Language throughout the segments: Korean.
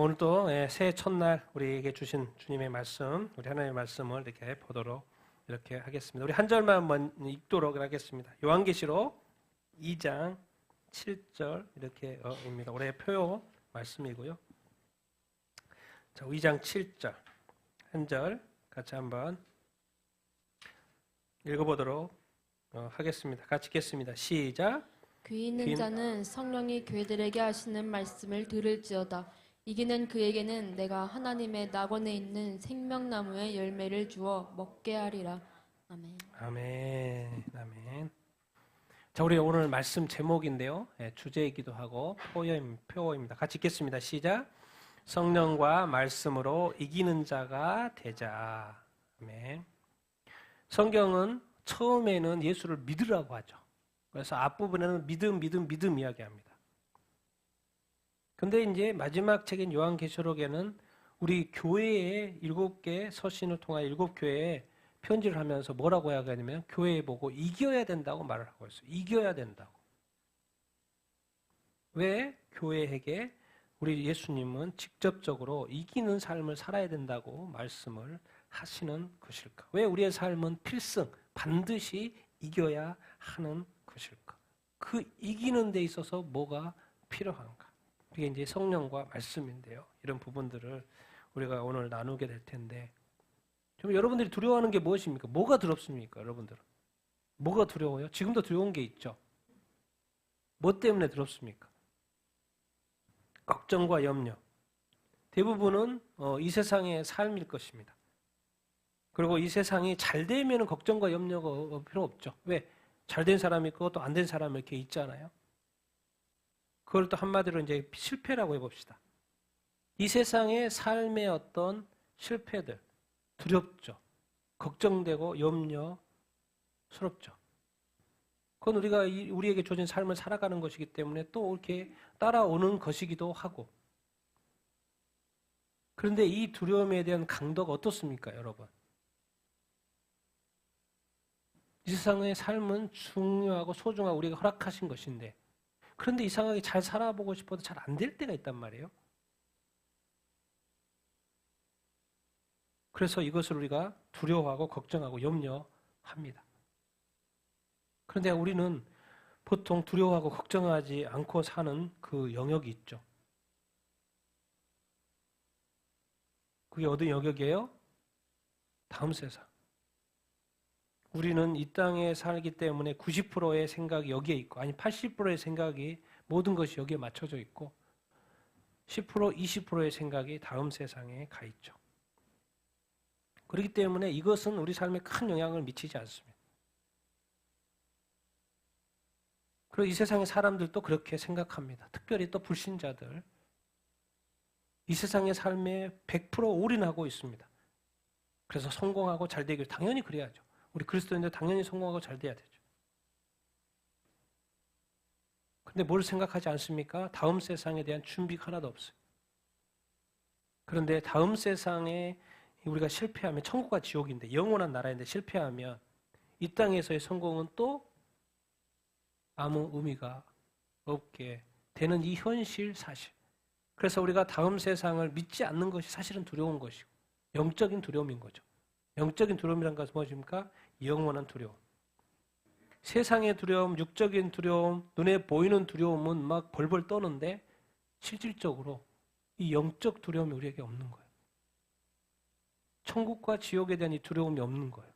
오늘 또 새해 첫날 우리에게 주신 주님의 말씀, 우리 하나님의 말씀을 이렇게 보도록 이렇게 하겠습니다. 우리 한 절만 읽도록 하겠습니다. 요한계시록 2장 7절 이렇게입니다. 올해 표요 말씀이고요. 자, 2장 7절 한 절 같이 한번 읽어보도록 하겠습니다. 같이 읽겠습니다. 시작. 귀 있는 자는 성령이 교회들에게 하시는 말씀을 들을지어다. 이기는 그에게는 내가 하나님의 낙원에 있는 생명나무의 열매를 주어 먹게 하리라. 아멘. 아멘. 아멘. 자, 우리 오늘 말씀 제목인데요. 주제이기도 하고 표어입니다. 같이 읽겠습니다. 시작. 성령과 말씀으로 이기는 자가 되자. 아멘. 성경은 처음에는 예수를 믿으라고 하죠. 그래서 앞부분에는 믿음 이야기합니다. 근데 이제 마지막 책인 요한계시록에는 우리 교회의 7개 서신을 통한 7교회에 편지를 하면서 뭐라고 이야기하냐면 교회에 보고 이겨야 된다고 말을 하고 있어요. 이겨야 된다고. 왜 교회에게 우리 예수님은 직접적으로 이기는 삶을 살아야 된다고 말씀을 하시는 것일까? 왜 우리의 삶은 필승, 반드시 이겨야 하는 것일까? 그 이기는 데 있어서 뭐가 필요한가? 이게 이제 성령과 말씀인데요. 이런 부분들을 우리가 오늘 나누게 될 텐데, 좀 여러분들이 두려워하는 게 무엇입니까? 뭐가 두렵습니까, 여러분들은? 뭐가 두려워요? 지금도 두려운 게 있죠. 뭐 때문에 두렵습니까? 걱정과 염려. 대부분은 이 세상의 삶일 것입니다. 그리고 이 세상이 잘 되면 걱정과 염려가 필요 없죠. 왜? 잘 된 사람이 있고 또 안 된 사람이 이렇게 있잖아요. 그걸 또 한마디로 이제 실패라고 해봅시다. 이 세상의 삶의 어떤 실패들, 두렵죠. 걱정되고 염려스럽죠. 그건 우리에게 주어진 삶을 살아가는 것이기 때문에 또 이렇게 따라오는 것이기도 하고. 그런데 이 두려움에 대한 강도가 어떻습니까, 여러분? 이 세상의 삶은 중요하고 소중하고 우리가 허락하신 것인데, 그런데 이상하게 잘 살아보고 싶어도 잘 안 될 때가 있단 말이에요. 그래서 이것을 우리가 두려워하고 걱정하고 염려합니다. 그런데 우리는 보통 두려워하고 걱정하지 않고 사는 그 영역이 있죠. 그게 어떤 영역이에요? 다음 세상. 우리는 이 땅에 살기 때문에 90%의 생각이 여기에 있고, 아니 80%의 생각이 모든 것이 여기에 맞춰져 있고 10%, 20%의 생각이 다음 세상에 가 있죠. 그렇기 때문에 이것은 우리 삶에 큰 영향을 미치지 않습니다. 그리고 이 세상의 사람들도 그렇게 생각합니다. 특별히 또 불신자들. 이 세상의 삶에 100% 올인하고 있습니다. 그래서 성공하고 잘 되길 당연히 그래야죠. 우리 그리스도인들 당연히 성공하고 잘 돼야 되죠. 근데 뭘 생각하지 않습니까? 다음 세상에 대한 준비가 하나도 없어요. 그런데 다음 세상에 우리가 실패하면 천국과 지옥인데 영원한 나라인데 실패하면 이 땅에서의 성공은 또 아무 의미가 없게 되는 이 현실 사실. 그래서 우리가 다음 세상을 믿지 않는 것이 사실은 두려운 것이고 영적인 두려움인 거죠. 영적인 두려움이란 것은 무엇입니까? 영원한 두려움. 세상의 두려움, 육적인 두려움, 눈에 보이는 두려움은 막 벌벌 떠는데 실질적으로 이 영적 두려움이 우리에게 없는 거예요. 천국과 지옥에 대한 이 두려움이 없는 거예요.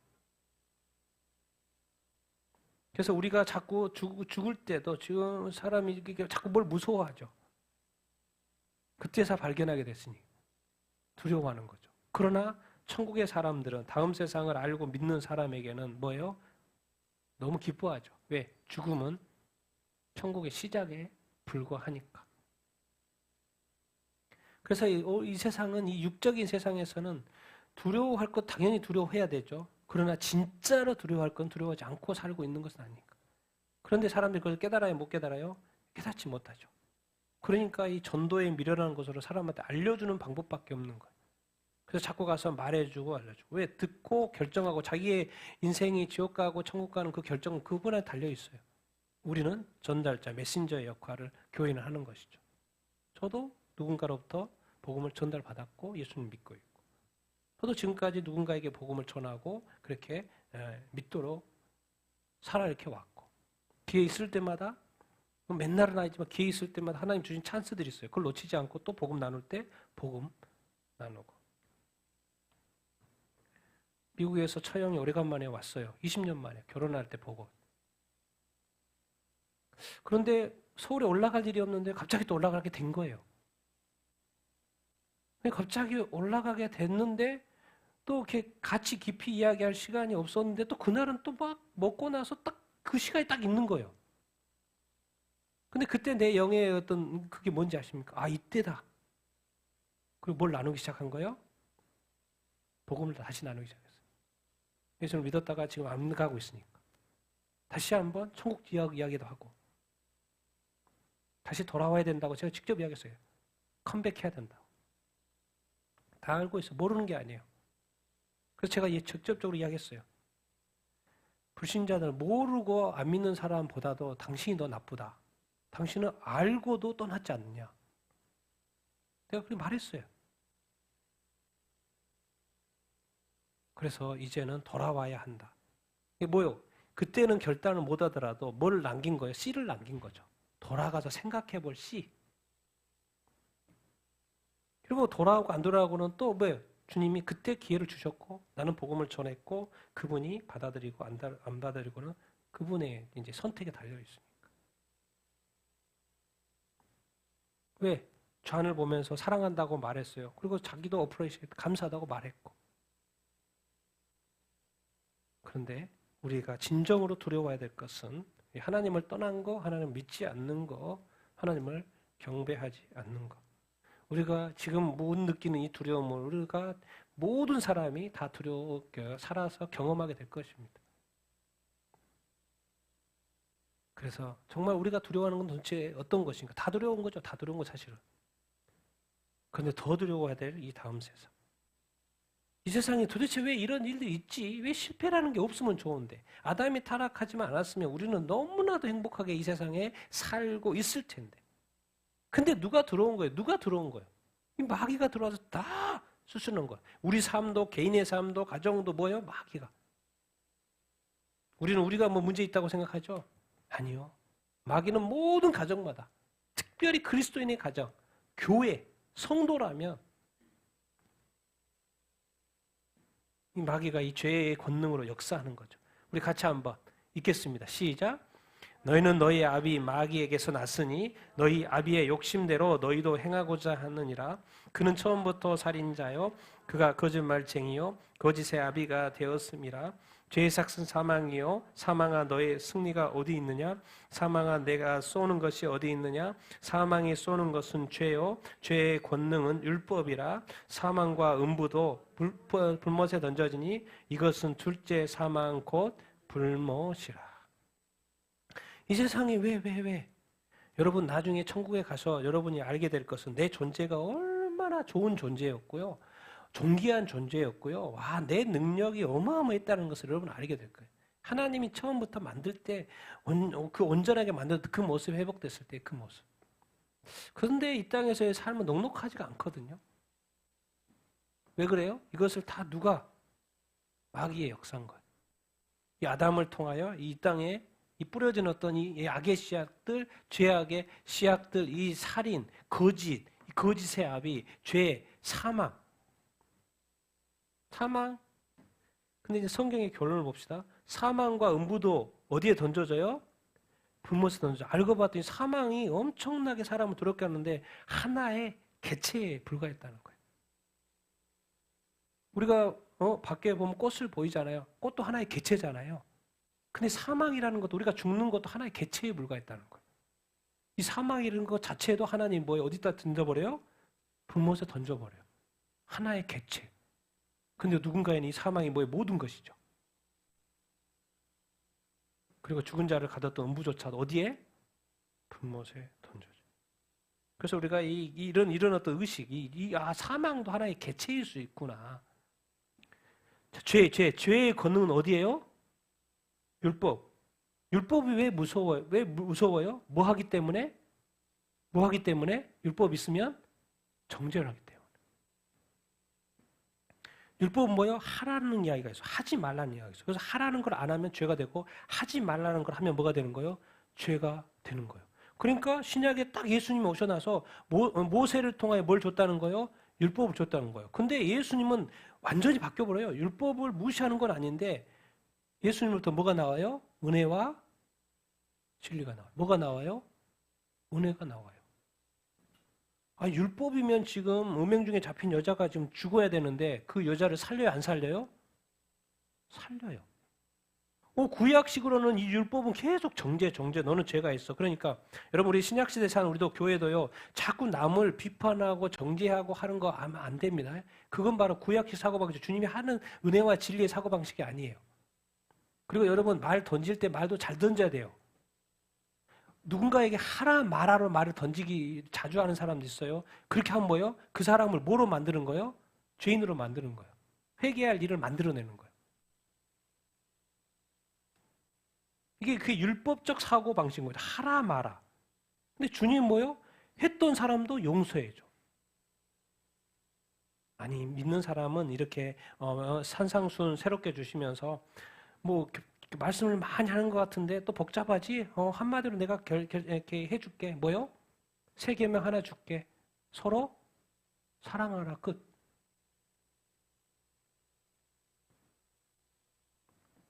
그래서 우리가 자꾸 죽을 때도 지금 사람이 자꾸 뭘 무서워하죠. 그때서 발견하게 됐으니 두려워하는 거죠. 그러나 천국의 사람들은 다음 세상을 알고 믿는 사람에게는 뭐예요? 너무 기뻐하죠. 왜? 죽음은 천국의 시작에 불과하니까. 그래서 이 세상은 이 육적인 세상에서는 두려워할 것 당연히 두려워해야 되죠. 그러나 진짜로 두려워할 건 두려워하지 않고 살고 있는 것은 아니니까. 그런데 사람들이 그걸 깨달아요? 못 깨달아요? 깨닫지 못하죠. 그러니까 이 전도의 미련한 것으로 사람한테 알려주는 방법밖에 없는 거예요. 그래서 자꾸 가서 말해주고 알려주고. 왜? 듣고 결정하고 자기의 인생이 지옥 가고 천국 가는 그 결정은 그분에 달려있어요. 우리는 전달자, 메신저의 역할을 교인은 하는 것이죠. 저도 누군가로부터 복음을 전달받았고 예수님 믿고 있고 저도 지금까지 누군가에게 복음을 전하고 그렇게 믿도록 살아 이렇게 왔고 기회 있을 때마다 맨날은 아니지만 기회 있을 때마다 하나님 주신 찬스들이 있어요. 그걸 놓치지 않고 또 복음 나눌 때 복음 나누고 미국에서 처형이 오래간만에 왔어요. 20년 만에 결혼할 때 보고 그런데 서울에 올라갈 일이 없는데 갑자기 또 올라가게 된 거예요. 갑자기 올라가게 됐는데 또 이렇게 같이 깊이 이야기할 시간이 없었는데 또 그날은 또 막 먹고 나서 딱 그 시간이 딱 있는 거예요. 근데 그때 내 영의 어떤 그게 뭔지 아십니까? 아, 이때다. 그리고 뭘 나누기 시작한 거예요? 복음을 다시 나누기 시작했어요. 예수를 믿었다가 지금 안 가고 있으니까. 다시 한번 천국 이야기도 하고 다시 돌아와야 된다고 제가 직접 이야기했어요. 컴백해야 된다고. 다 알고 있어요. 모르는 게 아니에요. 그래서 제가 직접적으로 이야기했어요. 불신자들 모르고 안 믿는 사람보다도 당신이 더 나쁘다. 당신은 알고도 떠났지 않느냐. 내가 그렇게 말했어요. 그래서 이제는 돌아와야 한다. 이게 뭐요? 그때는 결단을 못 하더라도 뭘 남긴 거예요? 씨를 남긴 거죠. 돌아가서 생각해 볼 씨. 그리고 돌아오고 안 돌아오고는 또 뭐예요? 주님이 그때 기회를 주셨고 나는 복음을 전했고 그분이 받아들이고 안 받아들이고는 그분의 이제 선택에 달려 있으니까. 왜? 좌안을 보면서 사랑한다고 말했어요. 그리고 자기도 어프로이션 감사하다고 말했고. 그런데 우리가 진정으로 두려워해야 될 것은 하나님을 떠난 거, 하나님을 믿지 않는 거, 하나님을 경배하지 않는 거. 우리가 지금 못 느끼는 이 두려움을 우리가 모든 사람이 다 두려워 살아서 경험하게 될 것입니다. 그래서 정말 우리가 두려워하는 건 도대체 어떤 것인가? 다 두려운 거죠. 다 두려운 거 사실은. 그런데 더 두려워해야 될 이 다음 세상. 이 세상에 도대체 왜 이런 일들이 있지? 왜 실패라는 게 없으면 좋은데. 아담이 타락하지만 않았으면 우리는 너무나도 행복하게 이 세상에 살고 있을 텐데. 근데 누가 들어온 거예요? 누가 들어온 거예요? 이 마귀가 들어와서 다 수수는 거예요. 우리 삶도 개인의 삶도 가정도 뭐예요? 마귀가. 우리는 우리가 뭐 문제 있다고 생각하죠? 아니요. 마귀는 모든 가정마다 특별히 그리스도인의 가정, 교회, 성도라면 이 마귀가 이 죄의 권능으로 역사하는 거죠. 우리 같이 한번 읽겠습니다. 시작. 너희는 너희 아비 마귀에게서 났으니 너희 아비의 욕심대로 너희도 행하고자 하느니라. 그는 처음부터 살인자요 그가 거짓말쟁이요 거짓의 아비가 되었음이라. 죄의 삭은 사망이요 사망아 너의 승리가 어디 있느냐. 사망아 내가 쏘는 것이 어디 있느냐. 사망이 쏘는 것은 죄요 죄의 권능은 율법이라. 사망과 음부도 불못에 던져지니 이것은 둘째 사망 곧 불못이라. 이 세상이 왜? 여러분 나중에 천국에 가서 여러분이 알게 될 것은 내 존재가 얼마나 좋은 존재였고요. 존귀한 존재였고요. 와, 내 능력이 어마어마했다는 것을 여러분 알게 될 거예요. 하나님이 처음부터 만들 때 그 온전하게 만들었던 그 모습이 회복됐을 때 그 모습. 그런데 이 땅에서의 삶은 넉넉하지가 않거든요. 왜 그래요? 이것을 다 누가? 마귀의 역사인 거예요. 이 아담을 통하여 이 땅에 이 뿌려진 어떤 이 악의 씨앗들, 죄악의 씨앗들, 이 살인, 거짓, 거짓의 아비, 죄, 사망. 근데 이제 성경의 결론을 봅시다. 사망과 음부도 어디에 던져져요? 불못에 던져져. 알고 봤더니 사망이 엄청나게 사람을 두렵게 하는데 하나의 개체에 불과했다는 거예요. 우리가 밖에 보면 꽃을 보이잖아요. 꽃도 하나의 개체잖아요. 근데 사망이라는 것도 우리가 죽는 것도 하나의 개체에 불과했다는 거예요. 이 사망이라는 것 자체도 하나님 뭐에 어디다 던져버려요? 불못에 던져버려요. 하나의 개체. 근데 누군가에는 이 사망이 뭐의 모든 것이죠. 그리고 죽은 자를 가뒀던 음부조차도 어디에? 불못에 던져져. 그래서 우리가 이런 어떤 의식, 사망도 하나의 개체일 수 있구나. 자, 죄의 권능은 어디예요? 율법. 율법이 왜 무서워요? 왜 무서워요? 뭐 하기 때문에? 율법 있으면 정죄를 하기 때문에. 율법은 뭐예요? 하라는 이야기가 있어. 하지 말라는 이야기가 있어. 그래서 하라는 걸 안 하면 죄가 되고 하지 말라는 걸 하면 뭐가 되는 거예요? 죄가 되는 거예요. 그러니까 신약에 딱 예수님이 오셔나서 모세를 통하여 뭘 줬다는 거예요? 율법을 줬다는 거예요. 근데 예수님은 완전히 바뀌어버려요. 율법을 무시하는 건 아닌데 예수님으로부터 뭐가 나와요? 은혜와 진리가 나와요. 뭐가 나와요? 은혜가 나와요. 율법이면 지금 음행 중에 잡힌 여자가 지금 죽어야 되는데 그 여자를 살려요, 안 살려요? 살려요. 구약식으로는 이 율법은 계속 정죄, 너는 죄가 있어. 그러니까 여러분 우리 신약시대 사는 우리도 교회도요. 자꾸 남을 비판하고 정죄하고 하는 거 하면 안 됩니다. 그건 바로 구약식 사고방식, 주님이 하는 은혜와 진리의 사고방식이 아니에요. 그리고 여러분 말 던질 때 말도 잘 던져야 돼요. 누군가에게 하라 말하러 말을 던지기 자주 하는 사람도 있어요. 그렇게 하면 뭐예요? 그 사람을 뭐로 만드는 거예요? 죄인으로 만드는 거예요. 회개할 일을 만들어내는 거예요. 이게 그 율법적 사고 방식인 거죠. 하라 마라. 근데 주님 뭐요? 했던 사람도 용서해줘. 아니 믿는 사람은 이렇게 산상순 새롭게 주시면서 뭐 말씀을 많이 하는 것 같은데 또 복잡하지? 한마디로 내가 이렇게 해줄게. 뭐요? 3계명 하나 줄게. 서로 사랑하라. 끝.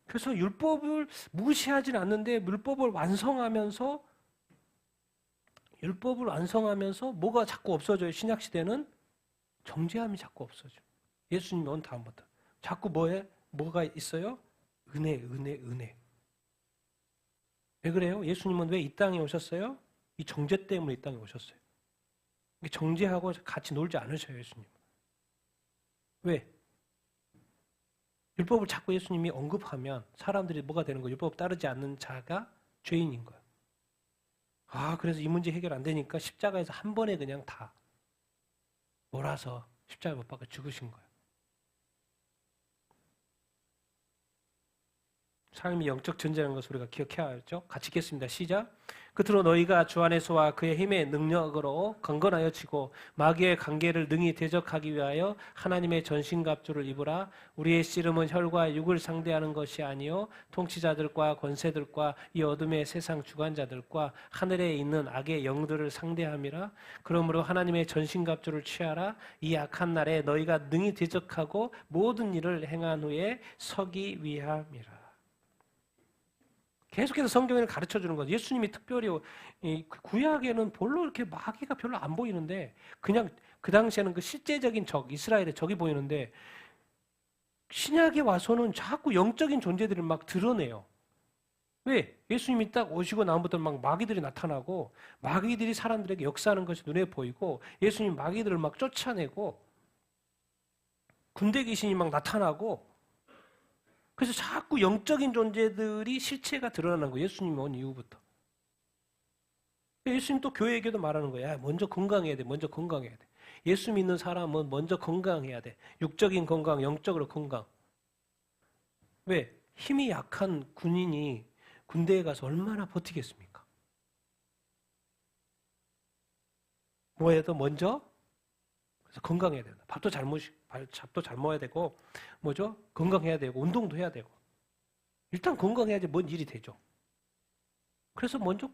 그래서 율법을 무시하진 않는데 율법을 완성하면서 뭐가 자꾸 없어져요. 신약 시대는 정죄함이 자꾸 없어져. 예수님이 온 다음부터 자꾸 뭐가 있어요? 은혜. 왜 그래요? 예수님은 왜 이 땅에 오셨어요? 이 정죄 때문에 이 땅에 오셨어요. 정죄하고 같이 놀지 않으셔요, 예수님. 왜? 율법을 자꾸 예수님이 언급하면 사람들이 뭐가 되는 거예요? 율법 따르지 않는 자가 죄인인 거예요. 그래서 이 문제 해결 안 되니까 십자가에서 한 번에 그냥 다 몰아서 십자가에 못 박아 죽으신 거예요. 삶이 영적 전쟁하는 것을 우리가 기억해야 하죠. 같이 읽겠습니다. 시작. 끝으로 너희가 주 안에서와 그의 힘의 능력으로 강건하여 지고 마귀의 관계를 능히 대적하기 위하여 하나님의 전신갑주를 입으라. 우리의 씨름은 혈과 육을 상대하는 것이 아니요 통치자들과 권세들과 이 어둠의 세상 주관자들과 하늘에 있는 악의 영들을 상대함이라. 그러므로 하나님의 전신갑주를 취하라. 이 악한 날에 너희가 능히 대적하고 모든 일을 행한 후에 서기 위함이라. 계속해서 성경을 가르쳐주는 거죠. 예수님이 특별히 구약에는 별로 이렇게 마귀가 별로 안 보이는데 그냥 그 당시에는 그 실제적인 이스라엘의 적이 보이는데 신약에 와서는 자꾸 영적인 존재들을 막 드러내요. 왜? 예수님이 딱 오시고 나부터 막 마귀들이 나타나고 마귀들이 사람들에게 역사하는 것이 눈에 보이고 예수님 마귀들을 막 쫓아내고 군대 귀신이 막 나타나고 그래서 자꾸 영적인 존재들이 실체가 드러나는 거예요. 예수님이 온 이후부터. 예수님 또 교회에게도 말하는 거야. 먼저 건강해야 돼. 예수 믿는 사람은 먼저 건강해야 돼. 육적인 건강, 영적으로 건강. 왜? 힘이 약한 군인이 군대에 가서 얼마나 버티겠습니까? 뭐해도 먼저 그래서 건강해야 된다. 밥도 잘 먹어야 되고 뭐죠? 건강해야 되고 운동도 해야 되고 일단 건강해야지 뭔 일이 되죠. 그래서 먼저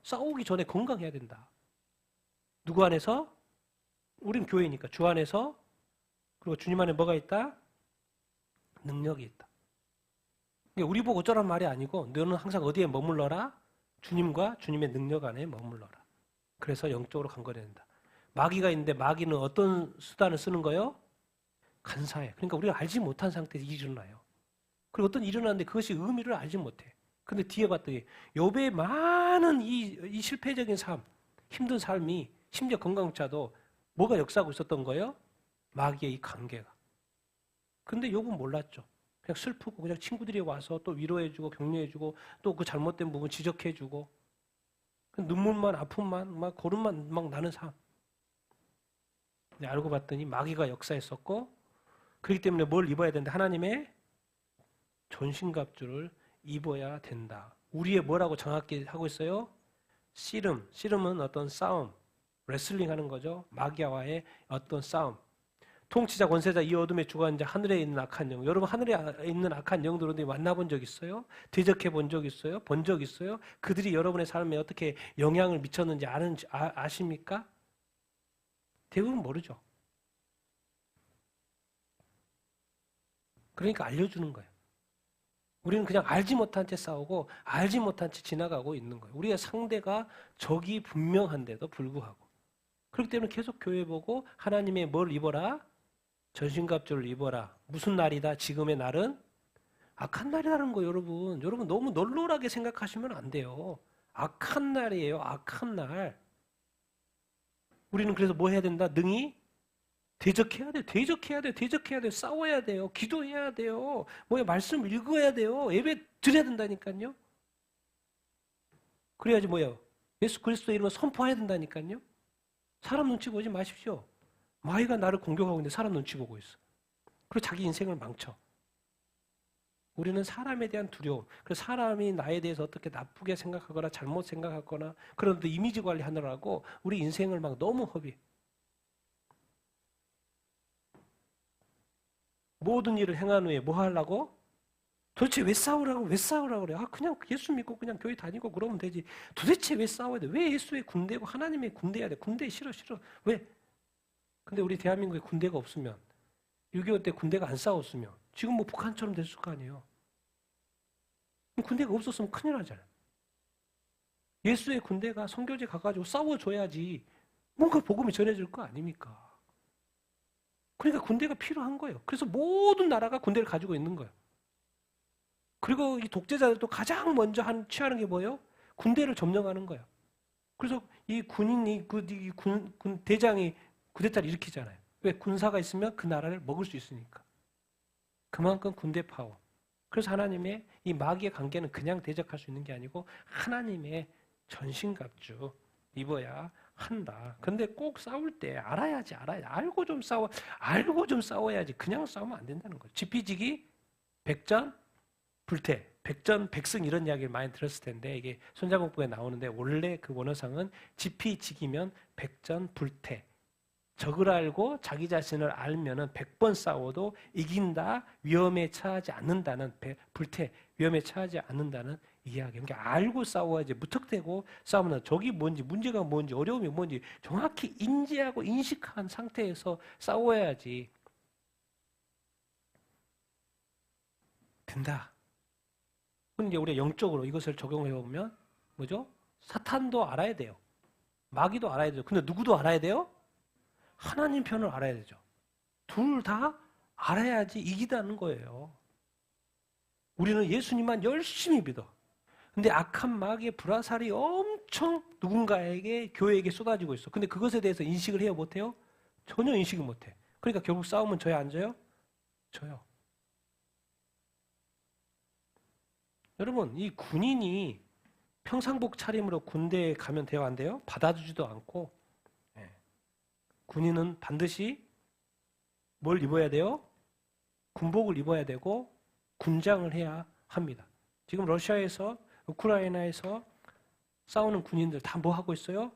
싸우기 전에 건강해야 된다. 누구 안에서? 우린 교회니까 주 안에서. 그리고 주님 안에 뭐가 있다? 능력이 있다. 우리 보고 어쩌란 말이 아니고 너는 항상 어디에 머물러라? 주님과 주님의 능력 안에 머물러라. 그래서 영적으로 강건해야 된다. 마귀가 있는데 마귀는 어떤 수단을 쓰는 거예요? 간사해. 그러니까 우리가 알지 못한 상태에서 일어나요. 그리고 어떤 일이 일어나는데 그것이 의미를 알지 못해. 근데 뒤에 봤더니 욥의 많은 이 실패적인 삶, 힘든 삶이 심지어 건강차도 뭐가 역사하고 있었던 거예요? 마귀의 이 관계가. 근데 욥은 몰랐죠. 그냥 슬프고 그냥 친구들이 와서 또 위로해주고 격려해주고 또 그 잘못된 부분 지적해주고 눈물만 아픔만 막 고름만 막 나는 삶. 알고 봤더니 마귀가 역사했었고 그렇기 때문에 뭘 입어야 된다? 하나님의 전신갑주를 입어야 된다. 우리의 뭐라고 정확히 하고 있어요? 씨름은 어떤 싸움, 레슬링 하는 거죠. 마귀와의 어떤 싸움. 통치자, 권세자, 이 어둠의 주가 이제 하늘에 있는 악한 영. 여러분 하늘에 있는 악한 영들은 만나본 적 있어요? 대적해 본 적 있어요? 본 적 있어요? 그들이 여러분의 삶에 어떻게 영향을 미쳤는지 아십니까? 대부분 모르죠. 그러니까 알려주는 거예요. 우리는 그냥 알지 못한 채 싸우고 알지 못한 채 지나가고 있는 거예요. 우리의 상대가 적이 분명한데도 불구하고. 그렇기 때문에 계속 교회 보고 하나님의 뭘 입어라? 전신갑주를 입어라. 무슨 날이다? 지금의 날은? 악한 날이라는 거 여러분. 여러분 너무 널널하게 생각하시면 안 돼요. 악한 날이에요. 악한 날. 우리는 그래서 뭐 해야 된다? 능히 대적해야 돼요. 대적해야 돼요. 대적해야 돼요. 싸워야 돼요. 기도해야 돼요. 말씀 읽어야 돼요. 예배 드려야 된다니까요. 그래야지 예수 그리스도 이름을 선포해야 된다니까요. 사람 눈치 보지 마십시오. 마귀가 나를 공격하고 있는데 사람 눈치 보고 있어. 그리고 자기 인생을 망쳐. 우리는 사람에 대한 두려움, 그래서 사람이 나에 대해서 어떻게 나쁘게 생각하거나 잘못 생각하거나 그런데 이미지 관리하느라고 우리 인생을 막 너무 허비해. 모든 일을 행한 후에 뭐 하려고? 도대체 왜 싸우라고? 왜 싸우라고 그래? 그냥 예수 믿고 그냥 교회 다니고 그러면 되지. 도대체 왜 싸워야 돼? 왜 예수의 군대고 하나님의 군대야 돼? 군대 싫어. 왜? 근데 우리 대한민국에 군대가 없으면 6.25 때 군대가 안 싸웠으면 지금 북한처럼 됐을 거 아니에요. 군대가 없었으면 큰일 나잖아요. 예수의 군대가 선교제 가가지고 싸워줘야지 뭔가 복음이 전해질 거 아닙니까? 그러니까 군대가 필요한 거예요. 그래서 모든 나라가 군대를 가지고 있는 거예요. 그리고 이 독재자들도 가장 먼저 취하는 게 뭐예요? 군대를 점령하는 거예요. 그래서 이 군인이 군 대장이 쿠데타를 일으키잖아요. 왜? 군사가 있으면 그 나라를 먹을 수 있으니까. 그만큼 군대 파워. 그래서 하나님의 이 마귀의 관계는 그냥 대적할 수 있는 게 아니고 하나님의 전신갑주 입어야 한다. 근데 꼭 싸울 때 알아야지. 알고 좀 싸워야지. 그냥 싸우면 안 된다는 거예요. 지피지기, 백전불태, 백전백승 이런 이야기를 많이 들었을 텐데 이게 손자복부에 나오는데 원래 그 원어상은 지피지기면 백전불태. 적을 알고 자기 자신을 알면은 100번 싸워도 이긴다, 위험에 처하지 않는다는 위험에 처하지 않는다는 이야기. 그러니까 알고 싸워야지 무턱대고 싸우면 적이 뭔지 문제가 뭔지 어려움이 뭔지 정확히 인지하고 인식한 상태에서 싸워야지 된다. 그럼 이제 우리가 영적으로 이것을 적용해 보면 뭐죠? 사탄도 알아야 돼요. 마귀도 알아야 돼요. 근데 누구도 알아야 돼요? 하나님 편을 알아야 되죠. 둘 다 알아야지 이기다는 거예요. 우리는 예수님만 열심히 믿어. 근데 악한 마귀의 불화살이 엄청 누군가에게, 교회에게 쏟아지고 있어. 근데 그것에 대해서 인식을 해요? 못해요? 전혀 인식을 못해. 그러니까 결국 싸우면 져요? 안 져요? 져요. 여러분, 이 군인이 평상복 차림으로 군대에 가면 돼요? 안 돼요? 받아주지도 않고. 군인은 반드시 뭘 입어야 돼요? 군복을 입어야 되고 군장을 해야 합니다. 지금 러시아에서 우크라이나에서 싸우는 군인들 다 뭐 하고 있어요?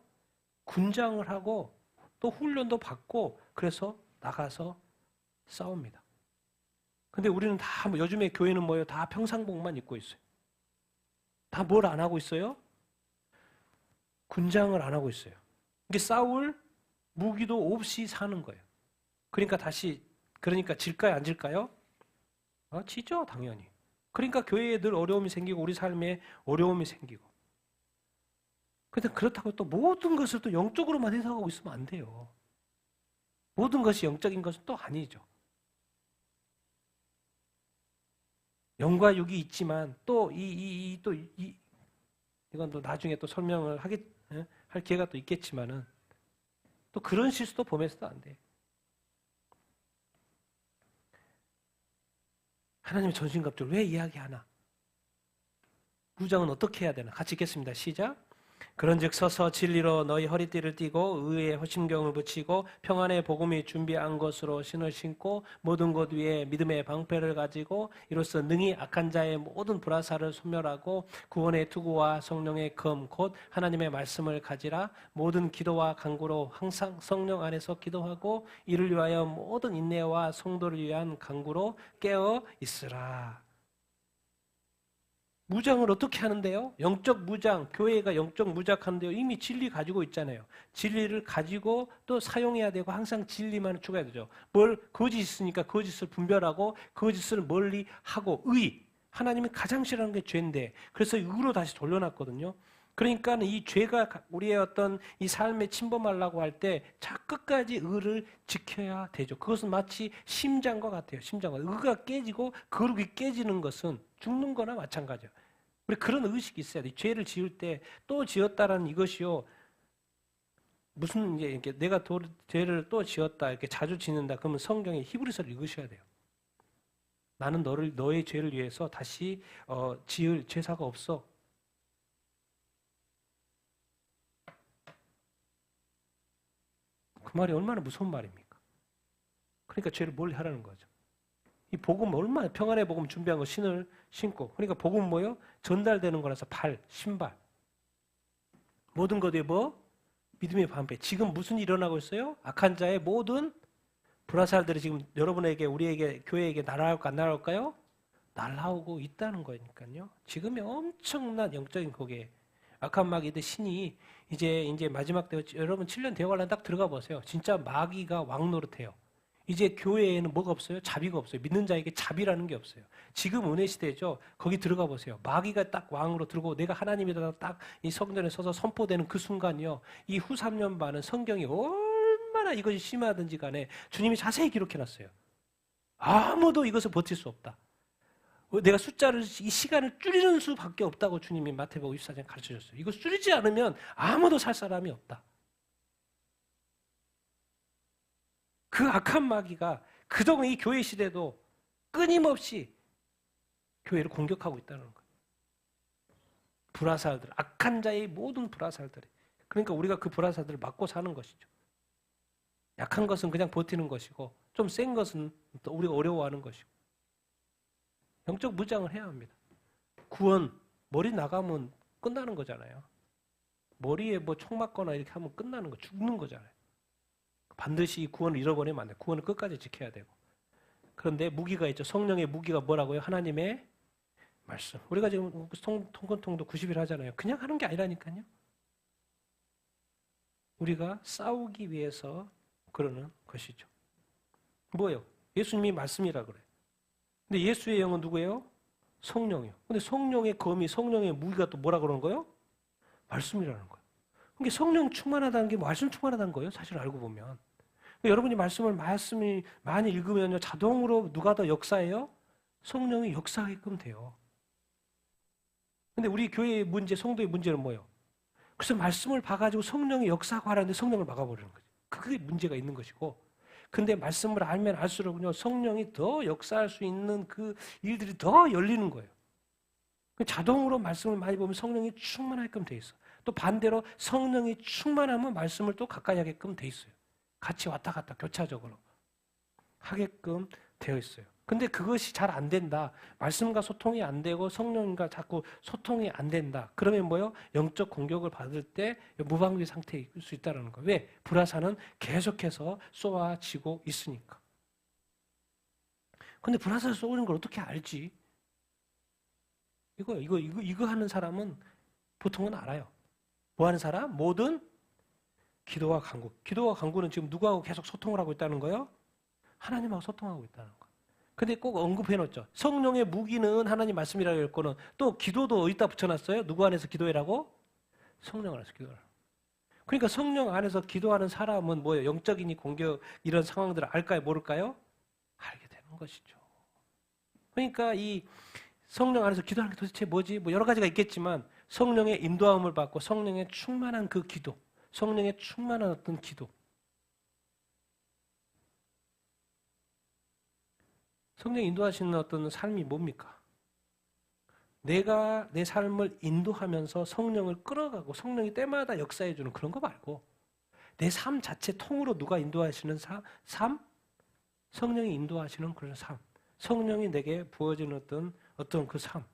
군장을 하고 또 훈련도 받고 그래서 나가서 싸웁니다. 근데 우리는 다 요즘에 교회는 뭐예요? 다 평상복만 입고 있어요. 다 뭘 안 하고 있어요? 군장을 안 하고 있어요. 이게 싸울 무기도 없이 사는 거예요. 그러니까 질까요? 안 질까요? 지죠, 당연히. 그러니까 교회에 늘 어려움이 생기고 우리 삶에 어려움이 생기고. 근데 그렇다고 또 모든 것을 또 영적으로만 해석하고 있으면 안 돼요. 모든 것이 영적인 것은 또 아니죠. 영과 육이 있지만 이건 또 나중에 또 설명을 할 기회가 또 있겠지만은 또 그런 실수도 범해서도 안 돼. 하나님의 전신갑주를 왜 이야기하나? 무장은 어떻게 해야 되나? 같이 읽겠습니다. 시작. 그런즉 서서 진리로 너희 허리띠를 띠고 의의 호심경을 붙이고 평안의 복음이 준비한 것으로 신을 신고 모든 것 위에 믿음의 방패를 가지고 이로써 능히 악한 자의 모든 불화살을 소멸하고 구원의 투구와 성령의 검 곧 하나님의 말씀을 가지라. 모든 기도와 간구로 항상 성령 안에서 기도하고 이를 위하여 모든 인내와 성도를 위한 간구로 깨어 있으라. 무장을 어떻게 하는데요? 영적 무장, 교회가 영적 무장하는데요. 이미 진리 가지고 있잖아요. 진리를 가지고 또 사용해야 되고 항상 진리만 추가해야 되죠. 뭘 거짓 있으니까 거짓을 분별하고 거짓을 멀리 하고 의. 하나님이 가장 싫어하는 게 죄인데 그래서 의로 다시 돌려놨거든요. 그러니까 이 죄가 우리의 어떤 이 삶에 침범하려고 할 때 끝까지 의를 지켜야 되죠. 그것은 마치 심장과 같아요. 심장과. 의가 깨지고 거룩이 깨지는 것은 죽는 거나 마찬가지예요. 우리 그런 의식이 있어야 돼. 죄를 지을 때 또 지었다라는 이것이요. 무슨 이제 이렇게 내가 죄를 또 지었다 이렇게 자주 짓는다. 그러면 성경에 히브리서를 읽으셔야 돼요. 나는 너의 죄를 위해서 다시 지을 죄사가 없어. 그 말이 얼마나 무서운 말입니까? 그러니까 죄를 멀리 하라는 거죠. 이 복음 얼마나 평안의 복음 준비한 거 신을 신고 그러니까 복음 뭐요? 전달되는 거라서 발, 신발 모든 것에 뭐? 믿음의 반패. 지금 무슨 일이 일어나고 있어요? 악한 자의 모든 불화살들이 지금 여러분에게 우리에게 교회에게 날아올까 안 날아올까요? 날아오고 있다는 거니까요. 지금이 엄청난 영적인 거기에 악한 마귀들 신이 이제 마지막 때 여러분 7년 대화관란 딱 들어가 보세요. 진짜 마귀가 왕노릇해요. 이제 교회에는 뭐가 없어요? 자비가 없어요. 믿는 자에게 자비라는 게 없어요. 지금 은혜 시대죠. 거기 들어가 보세요. 마귀가 딱 왕으로 들고 내가 하나님이다 딱 이 성전에 서서 선포되는 그 순간이요. 이 후 3년 반은 성경이 얼마나 이것이 심하든지 간에 주님이 자세히 기록해놨어요. 아무도 이것을 버틸 수 없다. 내가 숫자를 이 시간을 줄이는 수밖에 없다고 주님이 마태복음 24장 가르쳐줬어요. 이거 줄이지 않으면 아무도 살 사람이 없다. 그 악한 마귀가 그동안 이 교회 시대도 끊임없이 교회를 공격하고 있다는 거예요. 불화살들, 악한 자의 모든 불화살들이. 그러니까 우리가 그 불화살들을 막고 사는 것이죠. 약한 것은 그냥 버티는 것이고 좀 센 것은 또 우리가 어려워하는 것이고. 영적 무장을 해야 합니다. 구원, 머리 나가면 끝나는 거잖아요. 머리에 뭐 총 맞거나 이렇게 하면 끝나는 거, 죽는 거잖아요. 반드시 구원을 잃어버리면 안 돼요. 구원을 끝까지 지켜야 되고. 그런데 무기가 있죠. 성령의 무기가 뭐라고요? 하나님의 말씀. 우리가 지금 통건통도 90일 하잖아요. 그냥 하는 게 아니라니까요. 우리가 싸우기 위해서 그러는 것이죠. 뭐예요? 예수님이 말씀이라 그래요. 근데 예수의 영은 누구예요? 성령이요. 근데 성령의 검이, 성령의 무기가 또 뭐라 그러는 거예요? 말씀이라는 거예요. 그러니까 성령 충만하다는 게 말씀 충만하다는 거예요. 사실 알고 보면. 여러분이 말씀을 많이 읽으면요. 자동으로 누가 더 역사해요? 성령이 역사하게끔 돼요. 근데 우리 교회의 문제, 성도의 문제는 뭐예요? 그래서 말씀을 봐가지고 성령이 역사하고 하라는데 성령을 막아버리는 거죠. 그게 문제가 있는 것이고. 근데 말씀을 알면 알수록요, 성령이 더 역사할 수 있는 그 일들이 더 열리는 거예요. 자동으로 말씀을 많이 보면 성령이 충만하게끔 돼 있어. 또 반대로 성령이 충만하면 말씀을 또 가까이 하게끔 돼 있어요. 같이 왔다 갔다 교차적으로 하게끔 되어 있어요. 근데 그것이 잘 안 된다. 말씀과 소통이 안 되고 성령과 자꾸 소통이 안 된다. 그러면 뭐요? 영적 공격을 받을 때 무방비 상태일 수 있다는 거예요. 왜? 불화사는 계속해서 쏘아지고 있으니까. 근데 불화사를 쏘는 걸 어떻게 알지? 이거 하는 사람은 보통은 알아요. 뭐 하는 사람? 모든 기도와 간구. 기도와 간구는 지금 누구하고 계속 소통을 하고 있다는 거예요? 하나님하고 소통하고 있다는 거예요. 근데 꼭 언급해 놓죠. 성령의 무기는 하나님 말씀이라고 했고는 또 기도도 어디다 붙여놨어요? 누구 안에서 기도해라고? 성령 안에서 기도하라고. 그러니까 성령 안에서 기도하는 사람은 뭐예요? 영적이니 공격 이런 상황들을 알까요? 모를까요? 알게 되는 것이죠. 그러니까 이 성령 안에서 기도하는 게 도대체 뭐지? 뭐 여러 가지가 있겠지만 성령의 인도함을 받고 성령의 충만한 그 기도, 성령의 충만한 어떤 기도. 성령 인도하시는 어떤 삶이 뭡니까? 내가 내 삶을 인도하면서 성령을 끌어가고 성령이 때마다 역사해주는 그런 거 말고 내 삶 자체 통으로 누가 인도하시는 삶? 성령이 인도하시는 그런 삶. 성령이 내게 부어지는 어떤 그 삶.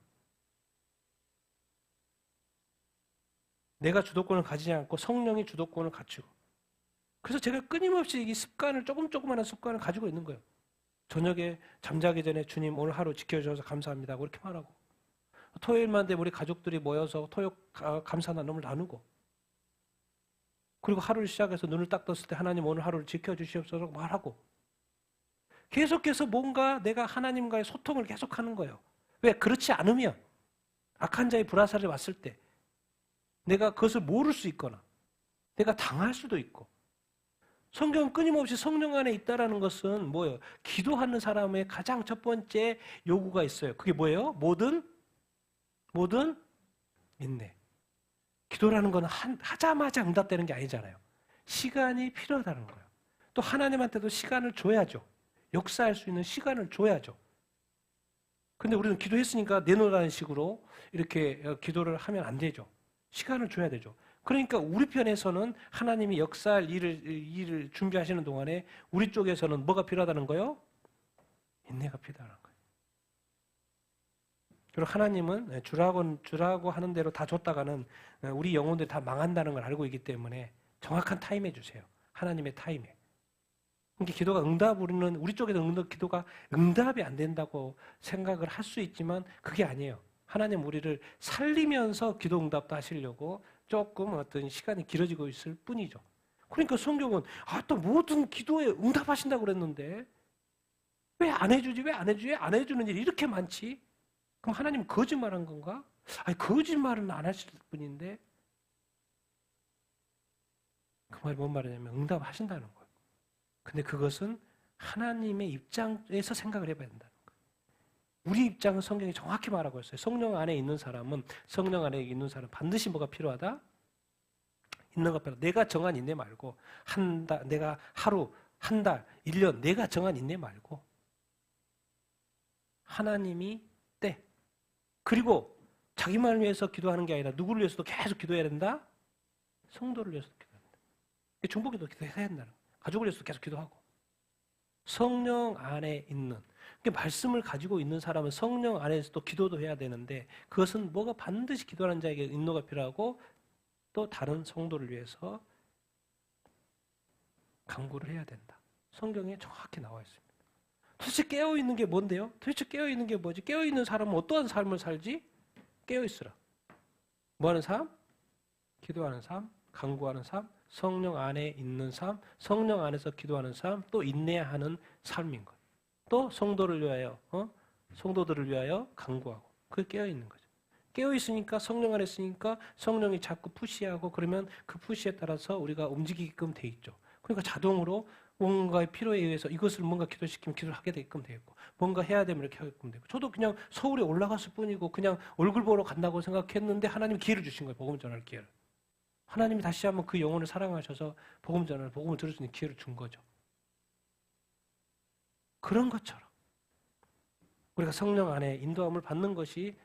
내가 주도권을 가지지 않고 성령이 주도권을 갖추고. 그래서 제가 끊임없이 이 습관을 조금하는 습관을 가지고 있는 거예요. 저녁에 잠자기 전에 주님 오늘 하루 지켜주셔서 감사합니다. 그렇게 말하고. 토요일만 되면 우리 가족들이 모여서 토요 감사 나눔을 나누고. 그리고 하루를 시작해서 눈을 딱 떴을 때 하나님 오늘 하루를 지켜주시옵소서 말하고. 계속해서 뭔가 내가 하나님과의 소통을 계속하는 거예요. 왜? 그렇지 않으면 악한 자의 불화살이 왔을 때 내가 그것을 모를 수 있거나 내가 당할 수도 있고. 성경은 끊임없이 성령 안에 있다라는 것은 뭐예요? 기도하는 사람의 가장 첫 번째 요구가 있어요. 그게 뭐예요? 모든 인내. 기도라는 건 하자마자 응답되는 게 아니잖아요. 시간이 필요하다는 거예요. 또 하나님한테도 시간을 줘야죠. 역사할 수 있는 시간을 줘야죠. 근데 우리는 기도했으니까 내놓으라는 식으로 이렇게 기도를 하면 안 되죠. 시간을 줘야 되죠. 그러니까 우리 편에서는 하나님이 역사할 일을 준비하시는 동안에 우리 쪽에서는 뭐가 필요하다는 거예요? 인내가 필요하다는 거예요. 그리고 하나님은 주라고 하는 대로 다 줬다가는 우리 영혼들이 다 망한다는 걸 알고 있기 때문에 정확한 타임에 주세요. 하나님의 타임에. 그러니까 기도가 우리 쪽에서 기도가 응답이 안 된다고 생각을 할 수 있지만 그게 아니에요. 하나님 우리를 살리면서 기도 응답도 하시려고 조금 어떤 시간이 길어지고 있을 뿐이죠. 그러니까 성경은 또 모든 기도에 응답하신다고 그랬는데 왜 안 해주지? 왜 안 해주는 일이 이렇게 많지? 그럼 하나님 거짓말한 건가? 아니 거짓말은 안 하실 뿐인데 그 말이 뭔 말이냐면 응답하신다는 거예요. 근데 그것은 하나님의 입장에서 생각을 해봐야 된다는 거예요. 우리 입장은 성경이 정확히 말하고 있어요. 성령 안에 있는 사람 반드시 뭐가 필요하다? 있는 것 필요하다. 내가 정한 인내 말고 내가 하루, 한 달, 1년 내가 정한 인내 말고 하나님이 때. 그리고 자기만을 위해서 기도하는 게 아니라 누구를 위해서도 계속 기도해야 된다? 성도를 위해서도 기도해야 된다. 중보기도 기도해야 된다는 거예요. 가족을 위해서도 계속 기도하고. 성령 안에 있는 말씀을 가지고 있는 사람은 성령 안에서도 기도도 해야 되는데 그것은 뭐가 반드시 기도하는 자에게 인도가 필요하고 또 다른 성도를 위해서 간구를 해야 된다. 성경에 정확히 나와 있습니다. 도대체 깨어있는 게 뭔데요? 도대체 깨어있는 게 뭐지? 깨어있는 사람은 어떠한 삶을 살지? 깨어있으라. 뭐하는 삶? 기도하는 삶, 간구하는 삶, 성령 안에 있는 삶, 성령 안에서 기도하는 삶, 또 인내하는 삶인 것. 또 성도들을 위하여 간구하고. 그게 깨어있는 거죠. 깨어있으니까 성령 안에 있으니까 성령이 자꾸 푸시하고 그러면 그 푸시에 따라서 우리가 움직이게끔 돼 있죠. 그러니까 자동으로 뭔가의 필요에 의해서 이것을 뭔가 기도시키면 기도를 하게 되게끔 되겠고 뭔가 해야 되면 이렇게 하게끔 되고 저도 그냥 서울에 올라갔을 뿐이고 그냥 얼굴 보러 간다고 생각했는데 하나님이 기회를 주신 거예요. 복음 전할 기회를. 하나님이 다시 한번 그 영혼을 사랑하셔서 복음을 들을 수 있는 기회를 준 거죠. 그런 것처럼 우리가 성령 안에 인도함을 받는 것이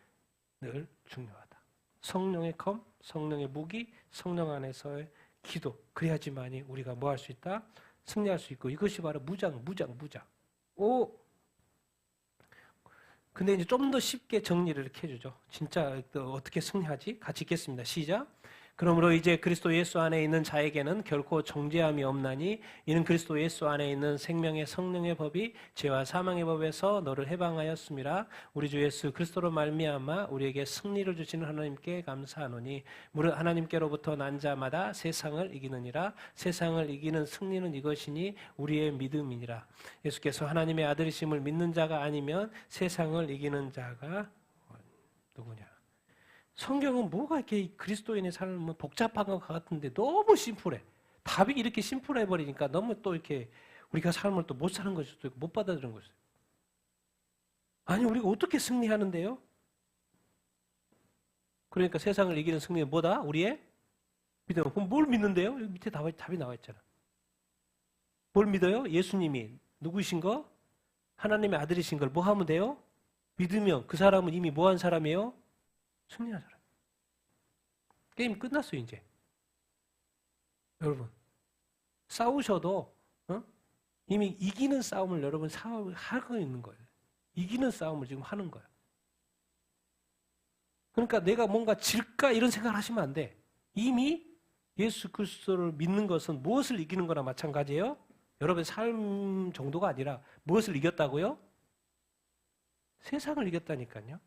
늘 중요하다. 성령의 검, 성령의 무기, 성령 안에서의 기도. 그래야지만이 우리가 뭐 할 수 있다? 승리할 수 있고 이것이 바로 무장. 근데 이제 좀 더 쉽게 정리를 이렇게 해주죠. 진짜 어떻게 승리하지? 같이 읽겠습니다. 시작. 그러므로 이제 그리스도 예수 안에 있는 자에게는 결코 정죄함이 없나니 이는 그리스도 예수 안에 있는 생명의 성령의 법이 죄와 사망의 법에서 너를 해방하였음이라. 우리 주 예수 그리스도로 말미암아 우리에게 승리를 주시는 하나님께 감사하노니 무릇 하나님께로부터 난 자마다 세상을 이기느니라. 세상을 이기는 승리는 이것이니 우리의 믿음이니라. 예수께서 하나님의 아들이심을 믿는 자가 아니면 세상을 이기는 자가 누구냐? 성경은 뭐가 이렇게 그리스도인의 삶은 복잡한 것 같은데 너무 심플해. 답이 이렇게 심플해 버리니까 너무 또 이렇게 우리가 삶을 또 못 사는 것일 수도 있고 못 받아들이는 것일 수도 있고. 아니 우리가 어떻게 승리하는데요? 그러니까 세상을 이기는 승리는 뭐다? 우리의 믿음. 그럼 뭘 믿는데요? 여기 밑에 답이 나와 있잖아. 뭘 믿어요? 예수님이 누구이신 거? 하나님의 아들이신 걸 뭐 하면 돼요? 믿으면 그 사람은 이미 뭐 한 사람이에요? 승리하잖아요. 게임 끝났어요, 이제. 여러분, 싸우셔도 이미 이기는 싸움을 여러분 하고 있는 거예요. 이기는 싸움을 지금 하는 거예요. 그러니까 내가 뭔가 질까 이런 생각을 하시면 안 돼. 이미 예수 그리스도를 믿는 것은 무엇을 이기는 거나 마찬가지예요. 여러분의 삶 정도가 아니라 무엇을 이겼다고요? 세상을 이겼다니까요.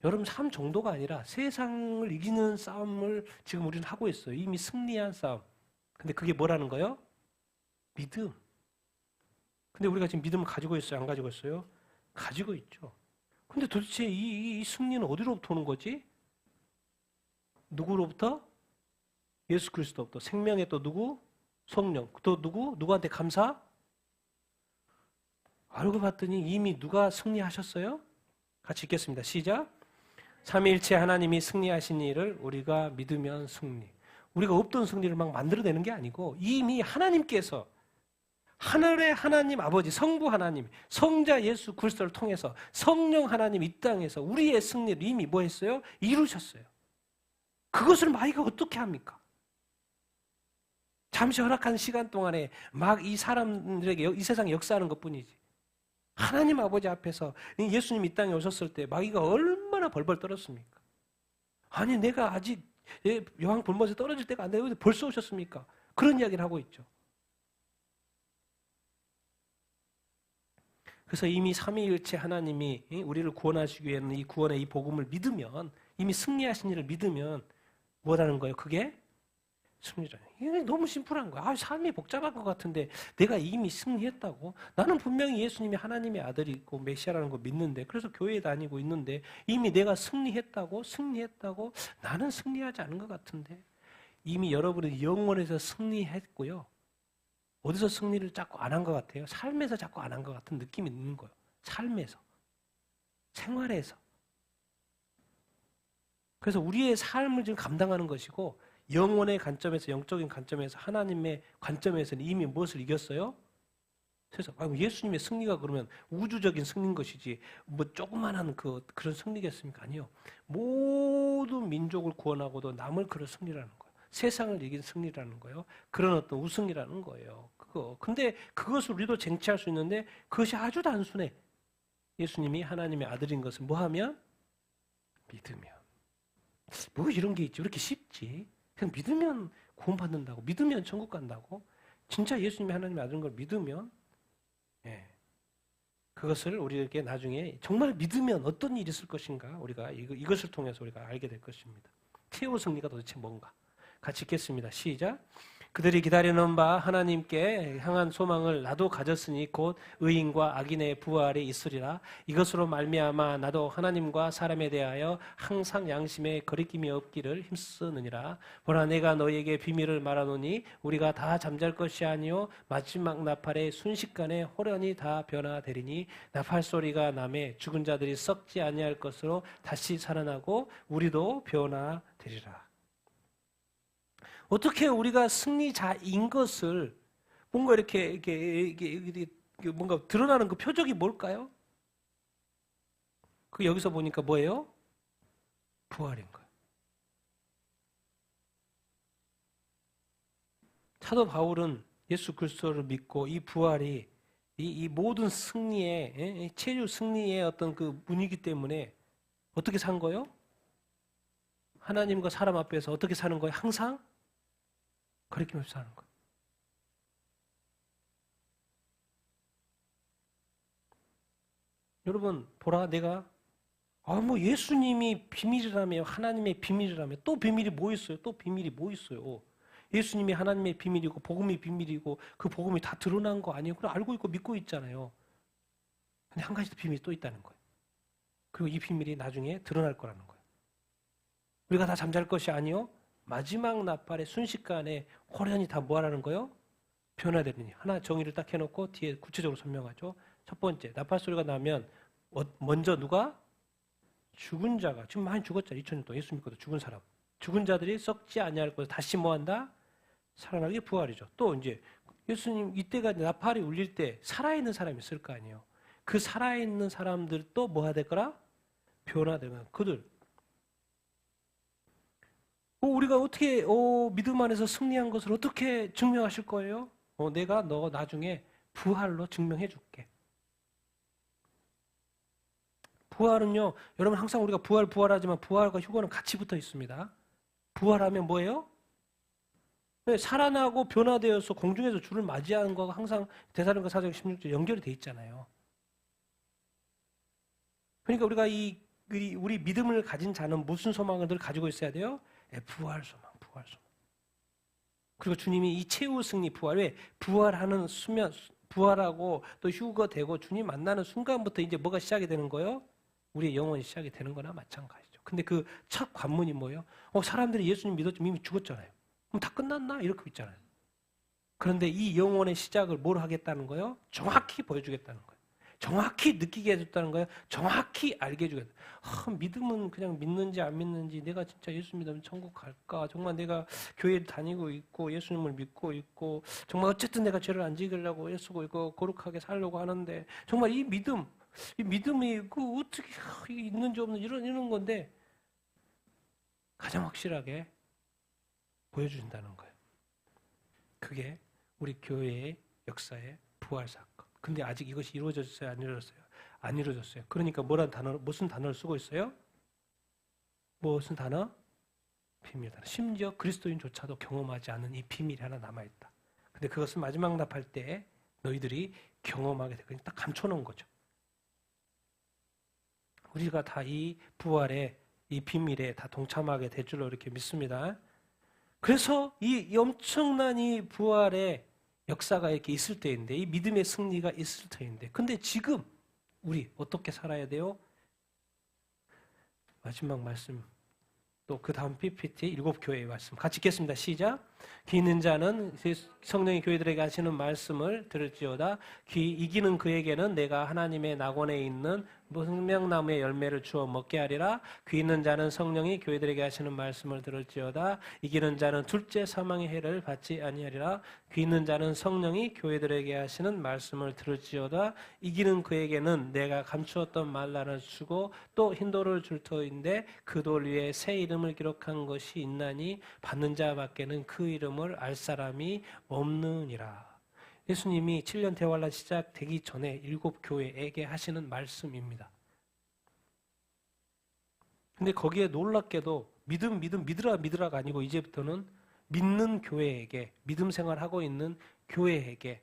여러분 삶 정도가 아니라 세상을 이기는 싸움을 지금 우리는 하고 있어요. 이미 승리한 싸움. 근데 그게 뭐라는 거예요? 믿음. 근데 우리가 지금 믿음을 가지고 있어요? 안 가지고 있어요? 가지고 있죠. 근데 도대체 이 승리는 어디로부터 오는 거지? 누구로부터? 예수 그리스도부터. 생명의 또 누구? 성령. 또 누구? 누구한테 감사? 알고 봤더니 이미 누가 승리하셨어요? 같이 읽겠습니다. 시작. 삼위일체 하나님이 승리하신 일을 우리가 믿으면 승리. 우리가 없던 승리를 막 만들어내는 게 아니고 이미 하나님께서 하늘의 하나님 아버지 성부 하나님 성자 예수 그리스도를 통해서 성령 하나님 이 땅에서 우리의 승리를 이미 뭐 했어요? 이루셨어요. 그것을 마이가 어떻게 합니까? 잠시 허락한 시간 동안에 막 이 사람들에게 이 세상에 역사하는 것뿐이지. 하나님 아버지 앞에서 예수님 이 땅에 오셨을 때 마귀가 얼마나 벌벌 떨었습니까? 아니 내가 아직 여왕 볼못에 떨어질 때가 안 되는데 벌써 오셨습니까? 그런 이야기를 하고 있죠. 그래서 이미 삼위일체 하나님이 우리를 구원하시기 위해는 이 구원의 이 복음을 믿으면 이미 승리하신 일을 믿으면 뭐라는 거예요? 그게 승리잖아요. 이게 너무 심플한 거야. 삶이 복잡한 것 같은데 내가 이미 승리했다고? 나는 분명히 예수님이 하나님의 아들이고 메시아라는 거 믿는데 그래서 교회에 다니고 있는데 이미 내가 승리했다고? 나는 승리하지 않은 것 같은데 이미 여러분은 영혼에서 승리했고요. 어디서 승리를 자꾸 안 한 것 같아요? 삶에서 자꾸 안 한 것 같은 느낌이 있는 거예요. 삶에서. 생활에서. 그래서 우리의 삶을 지금 감당하는 것이고 영혼의 관점에서 영적인 관점에서 하나님의 관점에서는 이미 무엇을 이겼어요? 그래서 예수님의 승리가 그러면 우주적인 승리인 것이지 뭐 조그만한 그런 승리겠습니까? 아니요. 모든 민족을 구원하고도 남을 그런 승리라는 거예요. 세상을 이긴 승리라는 거예요. 그런 어떤 우승이라는 거예요. 근데 그것을 우리도 쟁취할 수 있는데 그것이 아주 단순해. 예수님이 하나님의 아들인 것을 뭐 하면? 믿으면. 뭐 이런 게 있지? 왜 이렇게 쉽지? 그냥 믿으면 구원받는다고, 믿으면 천국 간다고, 진짜 예수님이 하나님의 아들인 걸 믿으면, 그것을 우리에게 나중에 정말 믿으면 어떤 일이 있을 것인가, 우리가 이것을 통해서 우리가 알게 될 것입니다. 최후 승리가 도대체 뭔가? 같이 읽겠습니다. 시작. 그들이 기다리는 바 하나님께 향한 소망을 나도 가졌으니 곧 의인과 악인의 부활이 있으리라. 이것으로 말미암아 나도 하나님과 사람에 대하여 항상 양심에 거리낌이 없기를 힘쓰느니라. 보라 내가 너희에게 비밀을 말하노니 우리가 다 잠잘 것이 아니요 마지막 나팔의 순식간에 호련히 다 변화되리니 나팔 소리가 나매 죽은 자들이 썩지 아니할 것으로 다시 살아나고 우리도 변화되리라. 어떻게 우리가 승리자인 것을 뭔가 이렇게 뭔가 드러나는 그 표적이 뭘까요? 그 여기서 보니까 뭐예요? 부활인 거예요. 사도 바울은 예수 그리스도를 믿고 이 부활이 이 모든 승리의 체류 승리의 어떤 그 분위기 때문에 어떻게 산 거예요? 하나님과 사람 앞에서 어떻게 사는 거예요? 항상 거리낌 없이 사는 거예요. 여러분 보라 내가 뭐 예수님이 비밀이라며 하나님의 비밀이라며 또 비밀이 뭐 있어요? 또 비밀이 뭐 있어요? 예수님이 하나님의 비밀이고 복음이 비밀이고 그 복음이 다 드러난 거 아니에요? 그걸 알고 있고 믿고 있잖아요. 근데 한 가지 더 비밀이 또 있다는 거예요. 그리고 이 비밀이 나중에 드러날 거라는 거예요. 우리가 다 잠잘 것이 아니요 마지막 나팔의 순식간에 호련히 다 뭐하라는 거예요? 변화되느니. 하나 정의를 딱 해놓고 뒤에 구체적으로 설명하죠. 첫 번째, 나팔 소리가 나면 먼저 누가? 죽은 자가, 지금 많이 죽었잖아요. 2000년 동안 예수 믿고도 죽은 사람. 죽은 자들이 썩지 아니할 것을 다시 뭐한다? 살아나게 부활이죠. 또 이제 예수님 이때가 나팔이 울릴 때 살아있는 사람이 있을 거 아니에요. 그 살아있는 사람들 또 뭐 해야 될 거라? 변화되면 그들 우리가 어떻게 믿음 안에서 승리한 것을 어떻게 증명하실 거예요? 내가 너 나중에 부활로 증명해 줄게. 부활은요, 여러분 항상 우리가 부활하지만 부활과 휴거는 같이 붙어 있습니다. 부활하면 뭐예요? 네, 살아나고 변화되어서 공중에서 주를 맞이하는 거가 항상 데살로니가 4장 16절 연결이 돼 있잖아요. 그러니까 우리가 우리 믿음을 가진 자는 무슨 소망을 늘 가지고 있어야 돼요? 부활 소망. 그리고 주님이 이 최후 승리 부활, 왜 부활하는 수면, 부활하고 또 휴거되고 주님 만나는 순간부터 이제 뭐가 시작이 되는 거예요? 우리의 영혼이 시작이 되는 거나 마찬가지죠. 근데 그 첫 관문이 뭐예요? 사람들이 예수님 믿었지만 이미 죽었잖아요. 그럼 다 끝났나? 이렇게 있잖아요. 그런데 이 영혼의 시작을 뭘 하겠다는 거예요? 정확히 보여주겠다는 거예요. 정확히 느끼게 해줬다는 거예요. 정확히 알게 해주겠다. 믿음은 그냥 믿는지 안 믿는지, 내가 진짜 예수 믿으면 천국 갈까? 정말 내가 교회 다니고 있고 예수님을 믿고 있고 정말 어쨌든 내가 죄를 안 지으려고 애쓰고 있고 거룩하게 살려고 하는데 정말 이 믿음이 어떻게 있는지 없는지 이런 건데 가장 확실하게 보여준다는 거예요. 그게 우리 교회의 역사의 부활 사건. 근데 아직 이것이 이루어졌어요? 안 이루어졌어요? 안 이루어졌어요. 그러니까 무슨 단어를 쓰고 있어요? 무슨 단어? 비밀 단어. 심지어 그리스도인조차도 경험하지 않은 이 비밀이 하나 남아있다. 근데 그것은 마지막 답할 때 너희들이 경험하게 되거든요. 딱 감춰놓은 거죠. 우리가 다 이 부활의 이 비밀에 다 동참하게 될 줄로 이렇게 믿습니다. 그래서 이 엄청난 이 부활의 역사가 이렇게 있을 때인데, 이 믿음의 승리가 있을 때인데, 근데 지금 우리 어떻게 살아야 돼요? 마지막 말씀, 또 그 다음 PPT 7교회의 말씀 같이 읽겠습니다. 시작. 귀 있는 자는 성령이 교회들에게 하시는 말씀을 들을지어다. 귀 이기는 그에게는 내가 하나님의 낙원에 있는 생명나무의 열매를 주어 먹게 하리라. 귀 있는 자는 성령이 교회들에게 하시는 말씀을 들을지어다. 이기는 자는 둘째 사망의 해를 받지 아니하리라. 귀 있는 자는 성령이 교회들에게 하시는 말씀을 들을지어다. 이기는 그에게는 내가 감추었던 말라를 주고 또 흰 돌을 줄 터인데 그 돌 위에 새 이름을 기록한 것이 있나니 받는 자밖에는 그 이름을 알 사람이 없느니라. 예수님이 7년 대환란 시작되기 전에 7교회에게 하시는 말씀입니다. 근데 거기에 놀랍게도 믿으라가 아니고 이제부터는 믿는 교회에게, 믿음 생활하고 있는 교회에게,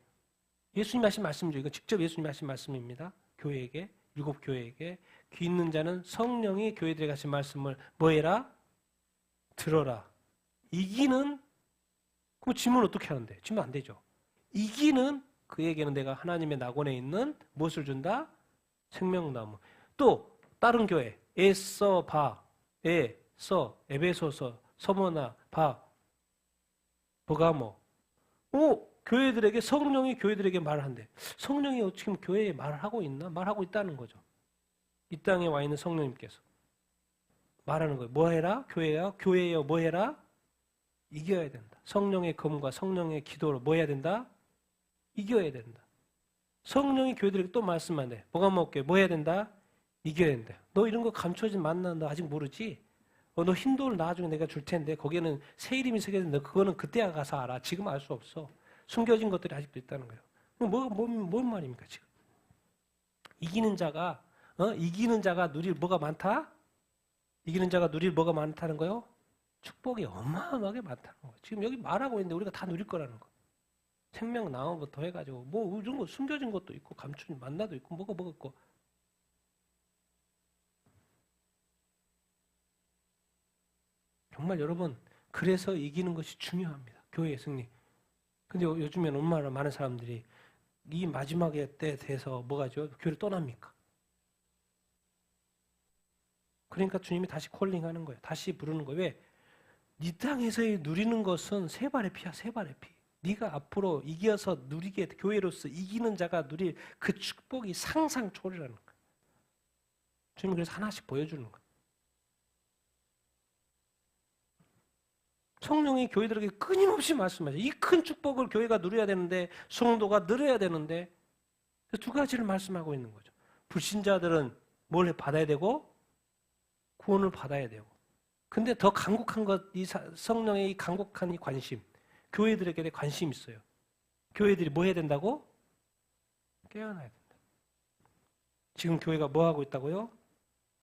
예수님이 하신 말씀이죠. 이거 직접 예수님이 하신 말씀입니다. 교회에게, 7교회에게 귀 있는 자는 성령이 교회들에게 하신 말씀을 뭐 해라? 들어라. 이기는, 그럼 질문 어떻게 하는데? 질문 안 되죠. 이기는 그에게는 내가 하나님의 낙원에 있는 무엇을 준다? 생명나무. 또 다른 교회 에서 바, 에서, 에베소서, 서머나, 바, 버가모. 교회들에게 성령이 교회들에게 말을 한대. 성령이 지금 교회에 말을 하고 있나? 말하고 있다는 거죠. 이 땅에 와 있는 성령님께서 말하는 거예요. 뭐 해라? 교회여 뭐 해라? 이겨야 된다. 성령의 검과 성령의 기도로 뭐 해야 된다? 이겨야 된다. 성령이 교회들에게 또 말씀하네. 뭐가 먹게? 뭐 해야 된다? 이겨야 된다. 너 이런 거 감춰진 만나 너 아직 모르지? 너 흰돌 나중에 내가 줄 텐데 거기에는 새 이름이 새겨진다. 그거는 그때 가서 알아. 지금 알 수 없어. 숨겨진 것들이 아직도 있다는 거예요. 뭔 말입니까 지금? 이기는 자가 누릴 뭐가 많다? 이기는 자가 누릴 뭐가 많다는 거요? 축복이 어마어마하게 많다는 거예요. 지금 여기 말하고 있는데 우리가 다 누릴 거라는 거. 생명 나무부터 해가지고 뭐 이런 거 숨겨진 것도 있고 감춘 만나도 있고 뭐가 있고. 정말 여러분 그래서 이기는 것이 중요합니다. 교회의 승리. 근데 요즘에는 얼마나 많은 사람들이 이 마지막에 때 돼서 뭐가죠? 교회를 떠납니까? 그러니까 주님이 다시 콜링하는 거예요. 다시 부르는 거예요. 왜? 이 땅에서의 누리는 것은 세 발의 피야, 세 발의 피. 네가 앞으로 이겨서 누리게 교회로서 이기는 자가 누릴 그 축복이 상상 초월이라는 거예요. 주님이 그래서 하나씩 보여주는 거예요. 성령이 교회들에게 끊임없이 말씀하죠. 이 큰 축복을 교회가 누려야 되는데 성도가 누려야 되는데 두 가지를 말씀하고 있는 거죠. 불신자들은 뭘 받아야 되고 구원을 받아야 되고. 근데 더 간곡한 것, 성령의 이 간곡한 이 관심, 교회들에게 관심이 있어요. 교회들이 뭐 해야 된다고? 깨어나야 된다. 지금 교회가 뭐 하고 있다고요?